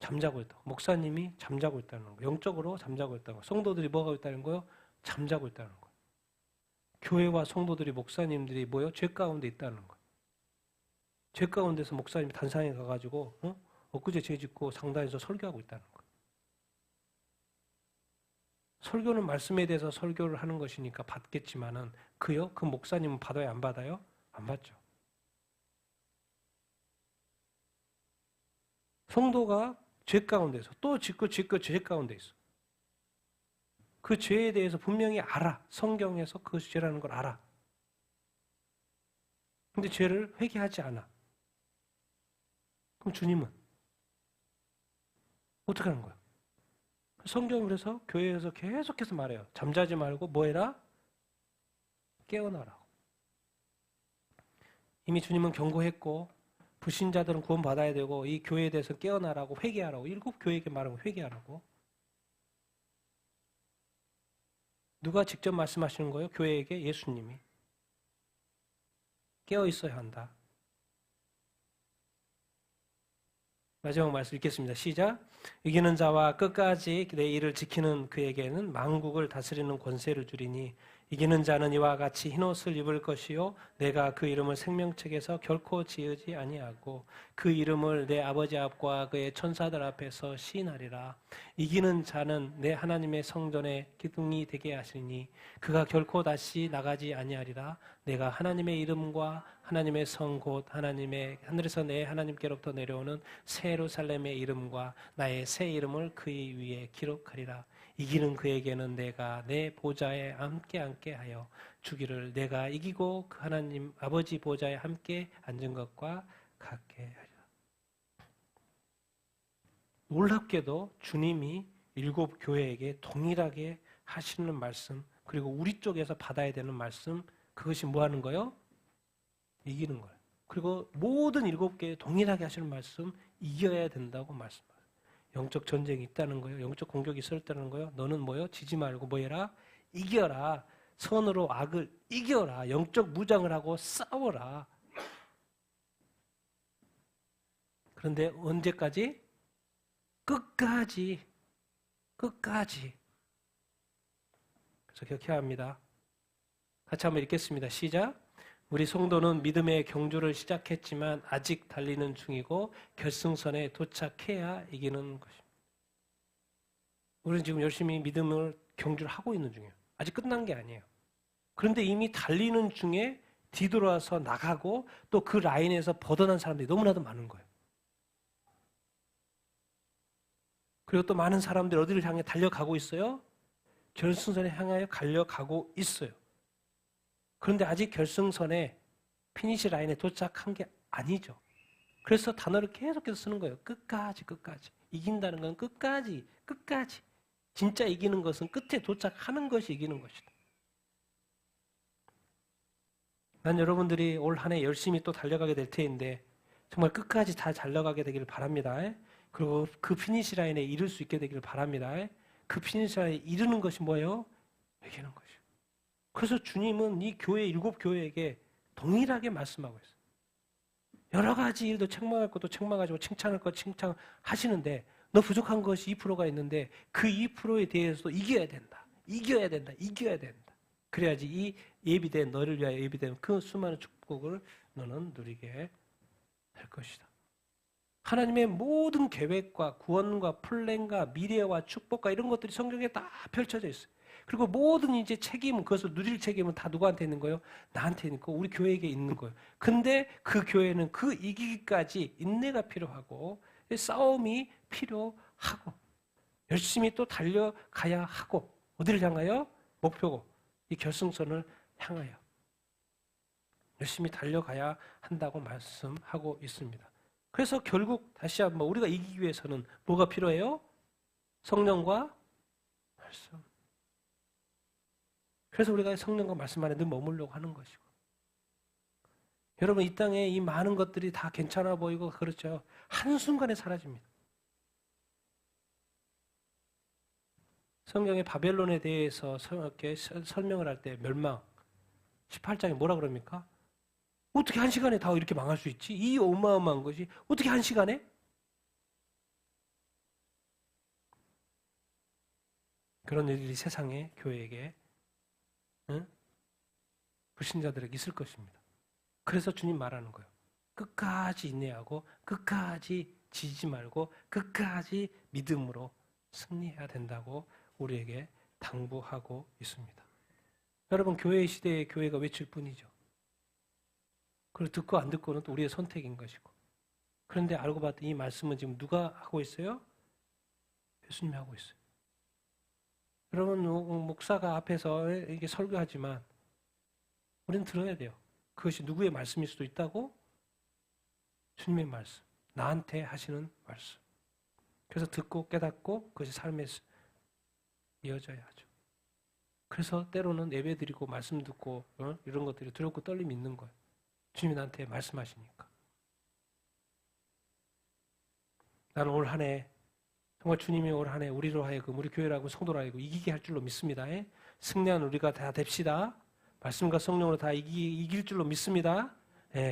잠자고 있다고. 목사님이 잠자고 있다는 거예요. 영적으로 잠자고 있다고. 성도들이 뭐 하고 있다는 거예요? 잠자고 있다는 거예요. 교회와 성도들이, 목사님들이 뭐요? 죄 가운데 있다는 거예요. 죄 가운데서 목사님이 단상에 가가지고 엊그제 죄 짓고 상단에서 설교하고 있다는 거예요. 설교는 말씀에 대해서 설교를 하는 것이니까 받겠지만은 그 목사님은 받아요? 안 받아요? 안 받죠. 성도가 죄 가운데서 또 짓고 죄 가운데 있어. 그 죄에 대해서 분명히 알아. 성경에서 그 죄라는 걸 알아. 근데 죄를 회개하지 않아. 그럼 주님은 어떻게 하는 거야? 성경이 그래서 교회에서 계속해서 말해요. 잠자지 말고 뭐 해라? 깨어나라고. 이미 주님은 경고했고 불신자들은 구원받아야 되고 이 교회에 대해서 깨어나라고 회개하라고. 7 교회에게 말하면 회개하라고. 누가 직접 말씀하시는 거예요? 교회에게 예수님이. 깨어 있어야 한다. 마지막 말씀 읽겠습니다. 시작. 이기는 자와 끝까지 내 일을 지키는 그에게는 만국을 다스리는 권세를 주리니 이기는 자는 이와 같이 흰옷을 입을 것이요 내가 그 이름을 생명책에서 결코 지우지 아니하고 그 이름을 내 아버지 앞과 그의 천사들 앞에서 시인하리라. 이기는 자는 내 하나님의 성전의 기둥이 되게 하시니 그가 결코 다시 나가지 아니하리라. 내가 하나님의 이름과 하나님의 성 곧 하나님의 하늘에서 내 하나님께로부터 내려오는 새 예루살렘의 이름과 나의 새 이름을 그의 위에 기록하리라. 이기는 그에게는 내가 내 보좌에 함께 앉게 하여 주기를 내가 이기고 그 하나님 아버지 보좌에 함께 앉은 것과 같게 하리라. 놀랍게도 주님이 7 교회에게 동일하게 하시는 말씀, 그리고 우리 쪽에서 받아야 되는 말씀, 그것이 뭐 하는 거예요? 이기는 거예요. 그리고 모든 7개에 동일하게 하시는 말씀, 이겨야 된다고 말씀하세요. 영적 전쟁이 있다는 거예요. 영적 공격이 있었다는 거예요. 너는 뭐요? 지지 말고 뭐 해라? 이겨라. 선으로 악을 이겨라. 영적 무장을 하고 싸워라. 그런데 언제까지? 끝까지. 끝까지. 그래서 기억해야 합니다. 같이 한번 읽겠습니다. 시작. 우리 성도는 믿음의 경주를 시작했지만 아직 달리는 중이고 결승선에 도착해야 이기는 것입니다. 우리는 지금 열심히 믿음을 경주를 하고 있는 중이에요. 아직 끝난 게 아니에요. 그런데 이미 달리는 중에 뒤돌아서 나가고 또 그 라인에서 벗어난 사람들이 너무나도 많은 거예요. 그리고 또 많은 사람들이 어디를 향해 달려가고 있어요? 결승선에 향하여 달려가고 있어요. 그런데 아직 결승선에 피니시 라인에 도착한 게 아니죠. 그래서 단어를 계속해서 쓰는 거예요. 끝까지, 끝까지. 이긴다는 건 끝까지, 끝까지. 진짜 이기는 것은 끝에 도착하는 것이 이기는 것이다. 난 여러분들이 올 한 해 열심히 또 달려가게 될 테인데 정말 끝까지 다 달려가게 되기를 바랍니다. 그리고 그 피니시 라인에 이룰 수 있게 되기를 바랍니다. 그 피니시 라인에 이르는 것이 뭐예요? 이기는 것이요. 그래서 주님은 이 교회 7 교회에게 동일하게 말씀하고 있어요. 여러 가지 일도 책망할 것도 책망하시고 칭찬할 것 칭찬하시는데 너 부족한 것이 2%가 있는데 그 2%에 대해서도 이겨야 된다. 이겨야 된다. 이겨야 된다. 그래야지 이 예비된 너를 위하여 예비된 그 수많은 축복을 너는 누리게 될 것이다. 하나님의 모든 계획과 구원과 플랜과 미래와 축복과 이런 것들이 성경에 다 펼쳐져 있어요. 그리고 모든 이제 책임은 그것을 누릴 책임은 다 누구한테 있는 거예요? 나한테 있는 거, 우리 교회에게 있는 거예요. 근데 그 교회는 그 이기기까지 인내가 필요하고 싸움이 필요하고 열심히 또 달려가야 하고 어디를 향하여? 목표고 이 결승선을 향하여 열심히 달려가야 한다고 말씀하고 있습니다. 그래서 결국 다시 한번 우리가 이기기 위해서는 뭐가 필요해요? 성령과 말씀. 그래서 우리가 성령과 말씀 안에 늘 머물려고 하는 것이고. 여러분 이 땅에 이 많은 것들이 다 괜찮아 보이고 그렇죠. 한순간에 사라집니다. 성경의 바벨론에 대해서 이렇게 설명을 할 때 멸망 18장에 뭐라 그럽니까? 어떻게 한 시간에 다 이렇게 망할 수 있지? 이 어마어마한 것이 어떻게 한 시간에? 그런 일들이 세상에 교회에게 불신자들에게 있을 것입니다. 그래서 주님 말하는 거예요. 끝까지 인내하고 끝까지 지지 말고 끝까지 믿음으로 승리해야 된다고 우리에게 당부하고 있습니다. 여러분, 교회 시대에 교회가 외칠 뿐이죠. 그리고 듣고 안 듣고는 또 우리의 선택인 것이고. 그런데 알고 봤더니 이 말씀은 지금 누가 하고 있어요? 예수님이 하고 있어요. 여러분, 목사가 앞에서 이렇게 설교하지만 우리는 들어야 돼요. 그것이 누구의 말씀일 수도 있다고? 주님의 말씀, 나한테 하시는 말씀. 그래서 듣고 깨닫고 그것이 삶에 이어져야 하죠. 그래서 때로는 예배드리고 말씀 듣고 이런 것들이 두렵고 떨림이 있는 거예요. 주님이 나한테 말씀하시니까. 나는 올 한 해 정말 주님이 올 한 해 우리로 하여금 우리 교회라고 성도로 하여금 이기게 할 줄로 믿습니다. 승리한 우리가 다 됩시다. 말씀과 성령으로 다 이길 줄로 믿습니다.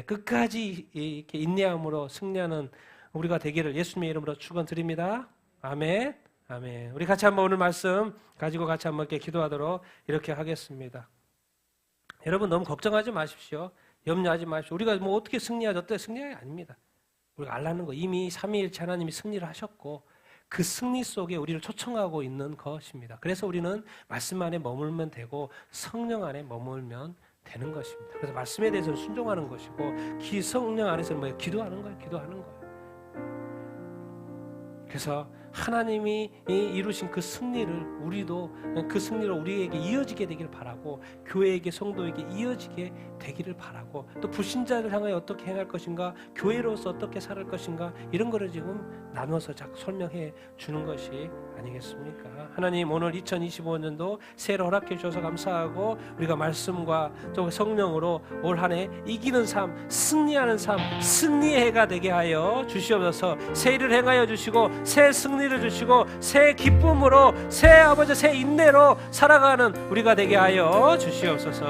끝까지 이렇게 인내함으로 승리하는 우리가 되기를 예수님의 이름으로 축원드립니다. 아멘. 아멘. 우리 같이 한번 오늘 말씀 가지고 같이 한번 이렇게 기도하도록 이렇게 하겠습니다. 여러분 너무 걱정하지 마십시오. 염려하지 마십시오. 우리가 뭐 어떻게 승리하죠? 어떻게 승리하는 게 아닙니다. 우리가 알라는 거 이미 삼위일체 하나님이 승리를 하셨고 그 승리 속에 우리를 초청하고 있는 것입니다. 그래서 우리는 말씀 안에 머물면 되고 성령 안에 머물면 되는 것입니다. 그래서 말씀에 대해서 순종하는 것이고 성령 안에서는 뭐예요? 기도하는 거예요. 기도하는 거예요. 그래서 하나님이 이루신 그 승리를 우리도 그 승리로 우리에게 이어지게 되기를 바라고 교회에게 성도에게 이어지게 되기를 바라고 또 불신자를 향하여 어떻게 행할 것인가 교회로서 어떻게 살 것인가 이런 거를 지금 나눠서 설명해 주는 것이 아니겠습니까? 하나님 오늘 2025년도 새해를 허락해 주셔서 감사하고 우리가 말씀과 또 성령으로 올 한 해 이기는 삶 승리하는 삶 승리의 해가 되게 하여 주시옵소서. 새해를 행하여 주시고 새 승리를 주시고 새 기쁨으로 새 아버지 새 인내로 살아가는 우리가 되게 하여 주시옵소서.